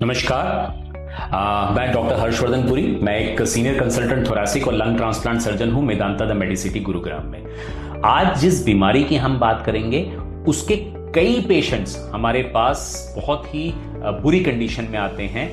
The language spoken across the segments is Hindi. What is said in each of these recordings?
नमस्कार। मैं डॉक्टर हर्षवर्धन पुरी। मैं एक सीनियर कंसल्टेंट थोरैसिक और लंग ट्रांसप्लांट सर्जन हूं मेदांता द मेडिसिटी गुरुग्राम में। आज जिस बीमारी की हम बात करेंगे उसके कई पेशेंट्स हमारे पास बहुत ही बुरी कंडीशन में आते हैं।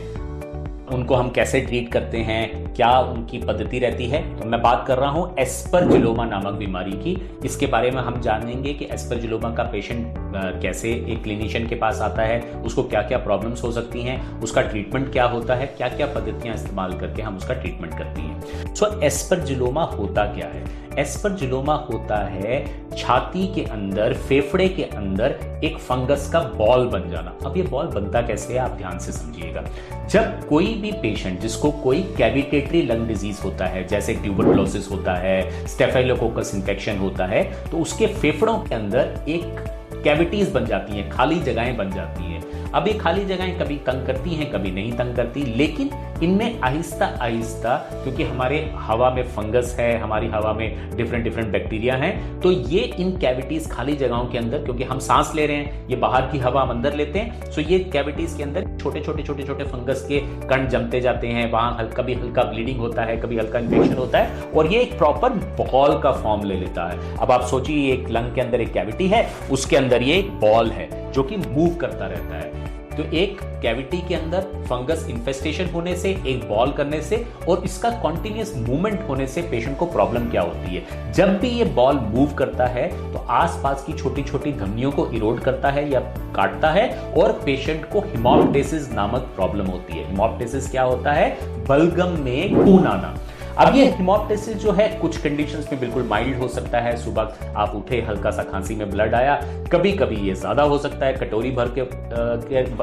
उनको हम कैसे ट्रीट करते हैं, क्या उनकी पद्धति रहती है, तो मैं बात कर रहा हूं एस्परजिलोमा नामक बीमारी की। इसके बारे में हम जानेंगे कि एस्परजिलोमा का पेशेंट कैसे एक क्लिनिशियन के पास आता है, उसको क्या क्या प्रॉब्लम्स हो सकती हैं, उसका ट्रीटमेंट क्या होता है, क्या क्या पद्धतियां इस्तेमाल करके हम उसका ट्रीटमेंट करती हैं। सो एस्परजिलोमा होता क्या है? एस्परजिलोमा होता है छाती के अंदर, फेफड़े के अंदर एक फंगस का बॉल बन जाना। अब ये बॉल बनता कैसे है, आप ध्यान से समझिएगा। जब कोई भी पेशेंट जिसको कोई कैविटेटरी लंग डिजीज होता है, जैसे ट्यूबरकुलोसिस होता है, स्टेफाइलोकोकस इन्फेक्शन होता है, तो उसके फेफड़ों के अंदर एक कैविटीज बन जाती हैं, खाली जगहें बन जाती हैं। अब ये खाली जगहें कभी तंग करती हैं, कभी नहीं तंग करती, लेकिन इनमें आहिस्ता आहिस्ता, क्योंकि हमारे हवा में फंगस है, हमारी हवा में डिफरेंट बैक्टीरिया हैं, तो ये इन कैविटीज खाली जगहों के अंदर, क्योंकि हम सांस ले रहे हैं, ये बाहर की हवा हम अंदर लेते हैं, सो ये कैविटीज के अंदर छोटे छोटे फंगस के कण जमते जाते हैं। वहां कभी हल्का ब्लीडिंग होता है, कभी हल्का इन्फेक्शन होता है, और ये एक प्रॉपर बॉल का फॉर्म ले लेता है। अब आप सोचिए, एक लंग के अंदर एक कैविटी है, उसके अंदर ये एक बॉल है जो कि मूव करता रहता है। तो एक कैविटी के अंदर फंगस इन्फेस्टेशन होने से, एक बॉल करने से और इसका कॉन्टिन्यूअस मूवमेंट होने से पेशेंट को प्रॉब्लम क्या होती है? जब भी ये बॉल मूव करता है तो आसपास की छोटी छोटी धमनियों को इरोड करता है या काटता है, और पेशेंट को हेमोप्टेसिस नामक प्रॉब्लम होती है। हेमोप्टेसिस क्या होता है? बलगम में खून आना। अब ये हेमोप्टेसिस जो है कुछ कंडीशंस में बिल्कुल माइल्ड हो सकता है। सुबह आप उठे, हल्का सा खांसी में ब्लड आया, कभी कभी ये ज्यादा हो सकता है, कटोरी भर के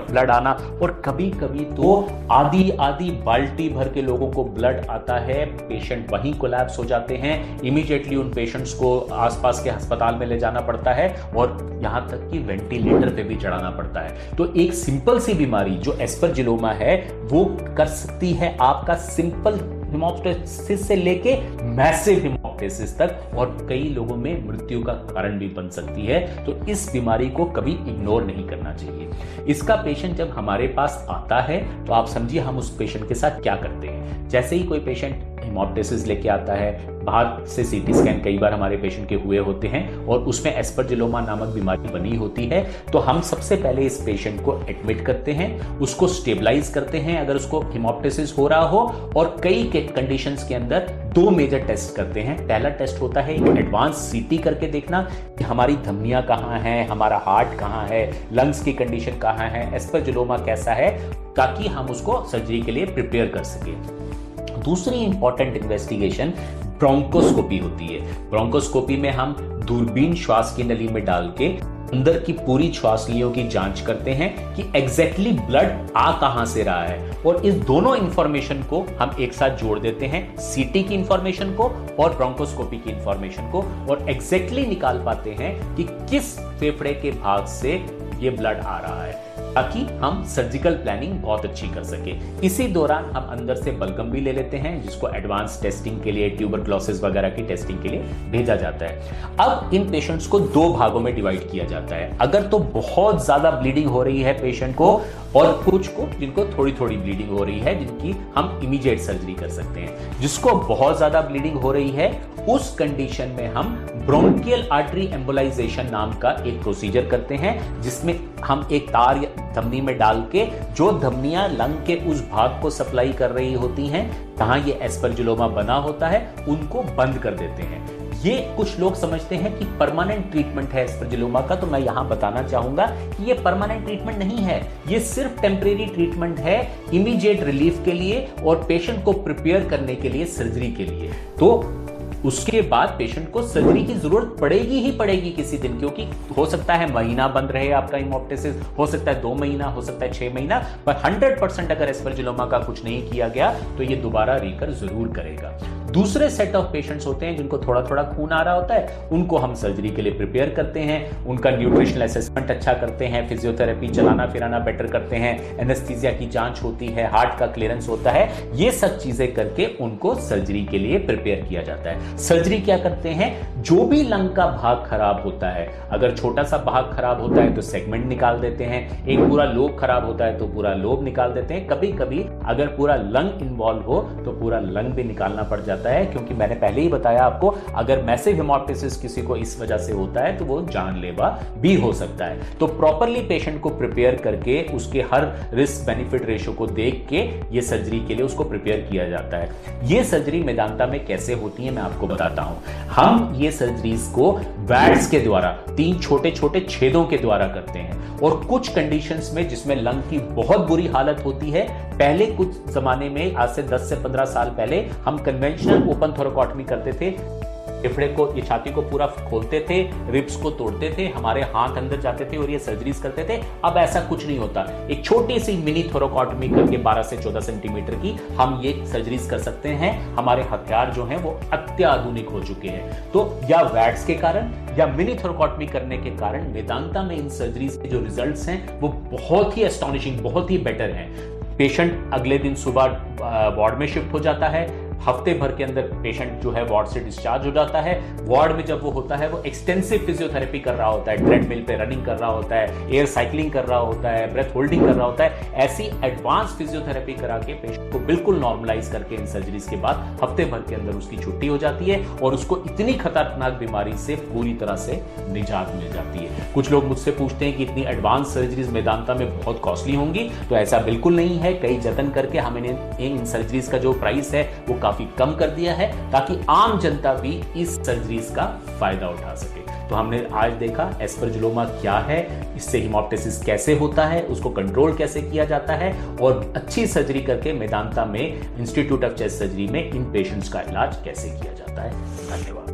ब्लड आना, और कभी कभी तो आधी बाल्टी भर के लोगों को ब्लड आता है। पेशेंट वहीं कोलैप्स हो जाते हैं। इमीडिएटली उन पेशेंट्स को आसपास के अस्पताल में ले जाना पड़ता है, और यहां तक कि वेंटिलेटर पे भी चढ़ाना पड़ता है। तो एक सिंपल सी बीमारी जो एस्परजिलोमा है वो कर सकती है आपका सिंपल हेमोप्टेसिस से लेके मैसिव हेमोप्टेसिस तक, और कई लोगों में मृत्यु का कारण भी बन सकती है। तो इस बीमारी को कभी इग्नोर नहीं करना चाहिए। इसका पेशेंट जब हमारे पास आता है तो आप समझिए हम उस पेशेंट के साथ क्या करते हैं। जैसे ही कोई पेशेंट हेमोप्टेसिस लेके आता है, बाहर से सीटी स्कैन कई बार हमारे पेशेंट के हुए होते हैं और उसमें एस्परजिलोमा नामक बीमारी बनी होती है, तो हम सबसे पहले इस पेशेंट को एडमिट करते हैं, उसको स्टेबलाइज करते हैं अगर उसको हेमोप्टेसिस हो रहा हो, और कई कंडीशंस के अंदर 2 मेजर टेस्ट करते हैं। पहला टेस्ट होता है एक एडवांस सीटी करके देखना कि हमारी धमनियां कहां हैं, हमारा हार्ट कहां है, लंग्स की कंडीशन कहां है, एस्परजिलोमा कैसा है, ताकि हम उसको सर्जरी के लिए प्रिपेयर कर सकें। दूसरी इंपॉर्टेंट इन्वेस्टिगेशन ब्रोंकोस्कोपी होती है। ब्रोंकोस्कोपी में हम दूरबीन श्वास की नली में डाल के अंदर की पूरी श्वासलियों की जांच करते हैं कि एग्जैक्टली ब्लड आ कहां से रहा है, और इस दोनों इंफॉर्मेशन को हम एक साथ जोड़ देते हैं, सीटी की इंफॉर्मेशन को और ब्रोंकोस्कोपी की इंफॉर्मेशन को, और एग्जैक्टली निकाल पाते हैं कि किस फेफड़े के भाग से ये ब्लड आ रहा है, ताकि हम सर्जिकल प्लानिंग बहुत अच्छी कर सके। इसी दौरान हम अंदर से बलगम भी ले लेते हैं, जिसको एडवांस टेस्टिंग के लिए, ट्यूबरकुलोसिस वगैरह की टेस्टिंग के लिए भेजा जाता है। अब इन पेशेंट्स को 2 भागों में डिवाइड किया जाता है। अगर तो बहुत ज्यादा ब्लीडिंग हो रही है पेशेंट को, और कुछ को जिनको थोड़ी थोड़ी ब्लीडिंग हो रही है, जिनकी हम इमीडिएट सर्जरी कर सकते हैं। जिसको बहुत ज्यादा ब्लीडिंग हो रही है उस कंडीशन में हम ब्रोंकियल आर्टरी एम्बोलाइजेशन नाम का एक प्रोसीजर करते हैं, जिसमें हम एक तार धमनी में डाल के जो धमनियां लंग के उस भाग को सप्लाई कर रही होती हैं जहां ये एस्परजिलोमा बना होता है, उनको बंद कर देते हैं। ये कुछ लोग समझते हैं कि परमानेंट ट्रीटमेंट है एस्परजिलोमा का, तो मैं यहां बताना चाहूंगा कि ये परमानेंट ट्रीटमेंट नहीं है। ये सिर्फ टेम्परेरी ट्रीटमेंट है, इमीडिएट रिलीफ के लिए और पेशेंट को प्रिपेयर करने के लिए, सर्जरी के लिए। तो उसके बाद पेशेंट को सर्जरी की जरूरत पड़ेगी ही पड़ेगी किसी दिन, क्योंकि हो सकता है महीना बंद रहे आपका हेमोप्टेसिस, हो सकता है 2 महीना, हो सकता है 6 महीना, पर 100% अगर एस्परजिलोमा का कुछ नहीं किया गया तो ये दोबारा रिकर जरूर करेगा। दूसरे सेट ऑफ पेशेंट्स होते हैं जिनको थोड़ा थोड़ा खून आ रहा होता है, उनको हम सर्जरी के लिए प्रिपेयर करते हैं, उनका न्यूट्रिशनल असेसमेंट अच्छा करते हैं, फिजियोथेरेपी, चलाना फिराना बेटर करते हैं, एनेस्थीसिया की जांच होती है, हार्ट का क्लियरेंस होता है, ये सब चीजें करके उनको सर्जरी के लिए प्रिपेयर किया जाता है। सर्जरी क्या करते हैं, जो भी लंग का भाग खराब होता है, अगर छोटा सा भाग खराब होता है तो सेगमेंट निकाल देते हैं, एक पूरा लोब खराब होता है तो पूरा लोब निकाल देते हैं, कभी कभी अगर पूरा लंग इन्वॉल्व हो तो पूरा लंग भी निकालना पड़ जाता है, क्योंकि मैंने पहले ही बताया आपको, अगर मैसिव हेमोप्टिसिस किसी को इस वजह से होता है तो वो जानलेवा भी हो सकता है। तो प्रॉपरली पेशेंट को प्रिपेयर करके उसके हर रिस्क बेनिफिट रेशियो को देख के ये सर्जरी के लिए उसको प्रिपेयर किया जाता है। ये सर्जरी मेदांता में कैसे होती है मैं आपको बताता हूं। हम ये सर्जरीज को वैट्स के द्वारा 3 छोटे छोटे छेदों के द्वारा करते हैं, और कुछ कंडीशंस में जिसमें लंग की बहुत बुरी हालत होती है, पहले कुछ जमाने में, आज से 10 से 15 साल पहले, हम कन्वेंशनल ओपन थोरेकोटॉमी करते थे। फेफड़े को, ये छाती को पूरा खोलते थे, रिब्स को तोड़ते थे, हमारे हाथ अंदर जाते थे और ये सर्जरीज करते थे। अब ऐसा कुछ नहीं होता, एक छोटी सी मिनी थोरेकोटॉमी करके 12 से 14 सेंटीमीटर की हम ये सर्जरीज कर सकते हैं। हमारे हथियार जो हैं वो अत्याधुनिक हो चुके हैं। तो या वैट्स के कारण या मिनी थोरेकोटॉमी करने के कारण मेदांता में इन सर्जरीज के जो रिजल्ट्स हैं वो बहुत ही एस्टॉनिशिंग, बहुत ही बेटर हैं। पेशेंट अगले दिन सुबह वार्ड में शिफ्ट हो जाता है, हफ्ते भर के अंदर पेशेंट जो है वार्ड से डिस्चार्ज हो जाता है। वार्ड में जब वो होता है, वो एक्सटेंसिव फिजियोथेरेपी कर रहा होता है, ट्रेडमिल पे रनिंग कर रहा होता है, एयर साइकिलिंग कर रहा होता है, ब्रेथ होल्डिंग कर रहा होता है। ऐसी एडवांस फिजियोथेरेपी करा के पेशेंट को बिल्कुल नॉर्मलाइज करके इन सर्जरीज के बाद हफ्ते भर के अंदर उसकी छुट्टी हो जाती है और उसको इतनी खतरनाक बीमारी से पूरी तरह से निजात मिल जाती है। कुछ लोग मुझसे पूछते हैं कि इतनी एडवांस सर्जरीज मेदांता में बहुत कॉस्टली होंगी, तो ऐसा बिल्कुल नहीं है। कई जतन करके हमने इन सर्जरीज का जो प्राइस है वो काफी कम कर दिया है, ताकि आम जनता भी इस सर्जरीज का फायदा उठा सके। तो हमने आज देखा एस्परजिलोमा क्या है, इससे हेमोप्टिसिस कैसे होता है, उसको कंट्रोल कैसे किया जाता है, और अच्छी सर्जरी करके मेदांता में इंस्टीट्यूट ऑफ चेस्ट सर्जरी में इन पेशेंट्स का इलाज कैसे किया जाता है। धन्यवाद।